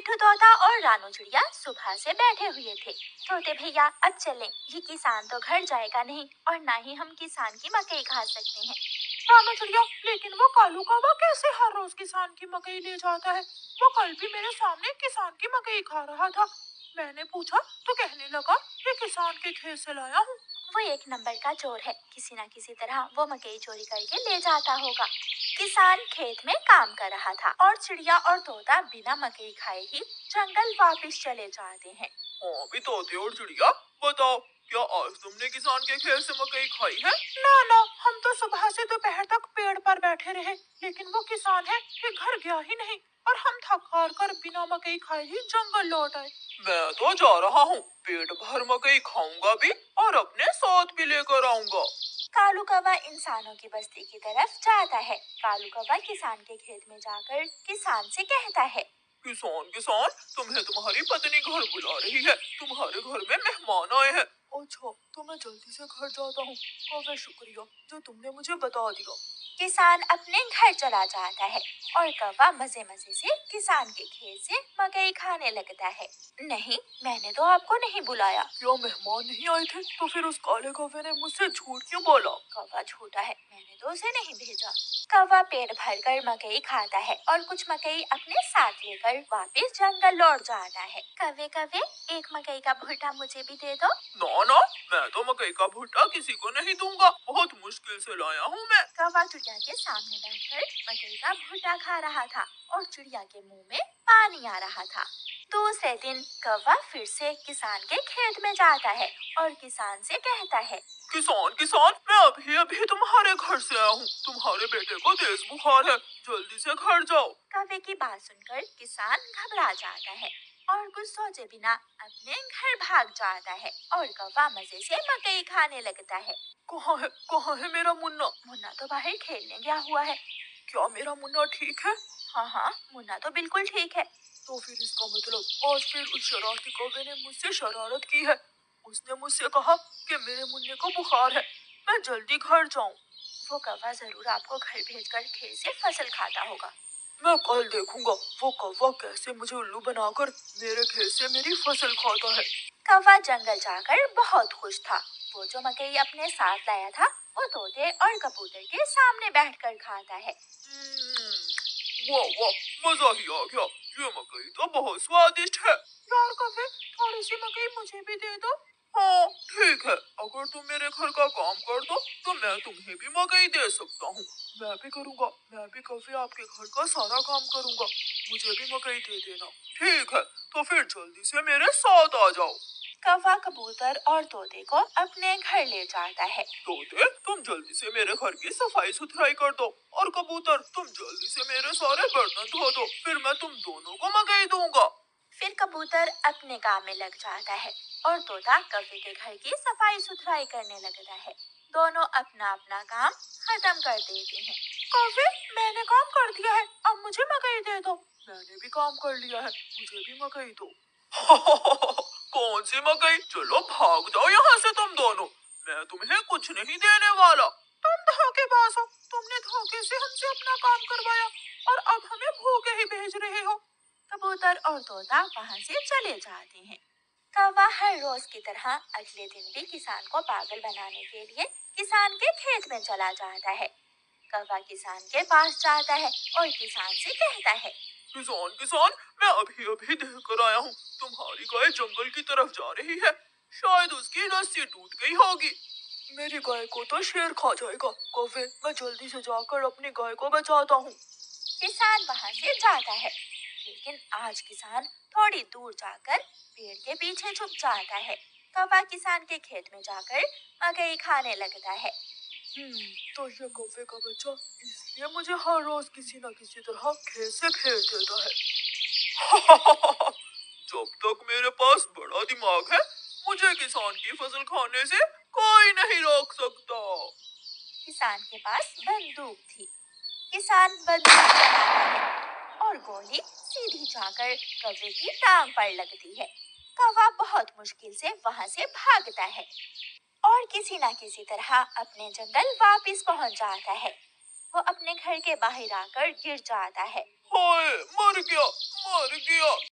मिट्ठू तोता और रानू चिड़िया सुबह से बैठे हुए थे। तोते भैया अब चलें, ये किसान तो घर जाएगा नहीं और ना ही हम किसान की मकई खा सकते हैं। रानू चिड़िया, लेकिन वो कालू कौवा कैसे हर रोज किसान की मकई ले जाता है? वो कल भी मेरे सामने किसान की मकई खा रहा था। मैंने पूछा तो कहने लगा ये किसान के खेत से लाया हूँ। वो एक नंबर का चोर है, किसी न किसी तरह वो मकई चोरी करके ले जाता होगा। किसान खेत में काम कर रहा था और चिड़िया और तोता बिना मकई खाए ही जंगल वापस चले जाते हैं। हाँ भी तोते और चिड़िया, बताओ क्या आज तुमने किसान के खेत से मकई खाई है? ना, हम तो सुबह से दोपहर तक पेड़ पर बैठे रहे, लेकिन वो किसान है कि घर गया ही नहीं और हम थक हार कर बिना मकई खाए ही जंगल लौट आए। मैं तो जा रहा हूँ, पेट भर मकई खाऊंगा भी और अपने साथ भी लेकर आऊंगा। कालू कौवा इंसानों की बस्ती की तरफ जाता है। कालू कौवा किसान के खेत में जाकर किसान से कहता है, किसान, तुम्हें तुम्हारी पत्नी घर बुला रही है, तुम्हारे घर में मेहमान आए हैं। अच्छा, तो मैं जल्दी से घर जाता हूँ। काफी शुक्रिया जो तुमने मुझे बता दिया। किसान अपने घर चला जाता है और कौवा मजे मजे से किसान के खेत से मकई खाने लगता है। नहीं, मैंने तो आपको नहीं बुलाया। क्या मेहमान नहीं आए थे? तो फिर उस काले कौवे ने मुझसे झूठ क्यों बोला? कौवा झूठा है, मैंने तो उसे नहीं भेजा। कौवा पेट भरकर मकई खाता है और कुछ मकई अपने साथ लेकर वापस जंगल लौट जाता है। कौवे कौवे, एक मकई का भुट्टा मुझे भी दे दो। ना, मैं तो मकई का भुट्टा किसी को नहीं दूंगा, बहुत मुश्किल से लाया हूँ मैं। कौवा चिड़िया के सामने बैठकर मकई का भुट्टा खा रहा था और चिड़िया के मुंह में पानी आ रहा था। दूसरे दिन कौवा फिर से किसान के खेत में जाता है और किसान से कहता है, किसान, मैं अभी तुम्हारे घर से आया हूँ, तुम्हारे बेटे को तेज बुखार है, जल्दी से घर जाओ। कौवे की बात सुनकर किसान घबरा जाता है और कुछ सोचे बिना अपने घर भाग जाता है और कौवा मजे से मकई खाने लगता है। कहाँ है मेरा मुन्ना? मुन्ना तो बाहर खेलने गया हुआ है। क्या मेरा मुन्ना ठीक है? हाँ, मुन्ना तो बिल्कुल ठीक है। तो फिर इसका मतलब आज फिर उस शरारती कौवे ने मुझसे शरारत की है। उसने मुझसे कहा कि मेरे मुन्ने को बुखार है, मैं जल्दी घर जाऊं। वो कौवा जरूर आपको घर भेजकर खेत से फसल खाता होगा। मैं कल देखूंगा वो कौवा कैसे मुझे उल्लू बनाकर मेरे खेत से मेरी फसल खाता है। कौवा जंगल जाकर बहुत खुश था। वो जो मकई अपने साथ लाया था वो तोते और कबूतर के सामने बैठकर खाता है। वाह, मजा ही आ गया, ये मकई तो बहुत स्वादिष्ट है। यार कौवे, थोड़ी सी मकई मुझे भी दे दो। हाँ ठीक है, अगर तुम मेरे घर का काम कर दो तो मैं तुम्हें भी मकई दे सकता हूँ। मैं भी करूँगा, मैं भी कभी आपके घर का सारा काम करूँगा, मुझे भी मकई दे देना। ठीक है, तो फिर जल्दी से मेरे साथ आ जाओ। कौवा कबूतर और तोते को अपने घर ले जाता है। तोते, तुम जल्दी से मेरे घर की सफाई सुथराई कर दो और कबूतर तुम जल्दी से मेरे सारे बर्तन धो दो, फिर मैं तुम दोनों को मकई दूंगा। फिर कबूतर अपने काम में लग जाता है और तोता कौवे के घर की सफाई सुथराई करने लगता है। दोनों अपना अपना काम खत्म कर देते हैं। कौवे, मैंने काम कर दिया है, अब मुझे मकई दे दो। मैंने भी काम कर लिया है, मुझे भी मकई दो। कौन सी मकई? चलो भाग जाओ यहाँ से तुम दोनों, मैं तुम्हें कुछ नहीं देने वाला। तुम धोखेबाज हो, तुमने धोखे से हमसे अपना काम करवाया और अब हमें भूखे ही भेज रहे हो। कबूतर और तोता वहाँ से चले जाते हैं। कौवा हर रोज की तरह अगले दिन भी किसान को पागल बनाने के लिए किसान के खेत में चला जाता है। कौवा किसान के पास जाता है और किसान से कहता है, किसान, मैं अभी देख कर आया हूँ, तुम्हारी गाय जंगल की तरफ जा रही है, शायद उसकी रस्सी टूट गई होगी। मेरी गाय को तो शेर खा जाएगा। कौवे, मैं जल्दी से जाकर अपनी गाय को बचाता हूँ। किसान वहाँ से जाता है, लेकिन आज किसान थोड़ी दूर जाकर पेड़ के पीछे छुप जाता है। कौवा किसान के खेत में जाकर मकई खाने लगता है। तो ये कौवे का बच्चा इसलिए मुझे हर रोज किसी न किसी तरह खेत से भेज देता है। जब तक मेरे पास बड़ा दिमाग है, मुझे किसान की फसल खाने से कोई नहीं रोक सकता। किसान के पास बंदूक थी। किसान बंदूक चलाता है और गोली सीधी जाकर कौवे की टांग पर लगती है। कौवा बहुत मुश्किल से वहाँ से भागता है और किसी न किसी तरह अपने जंगल वापस पहुँच जाता है। वो अपने घर के बाहर आकर गिर जाता है। हाय, मर गया।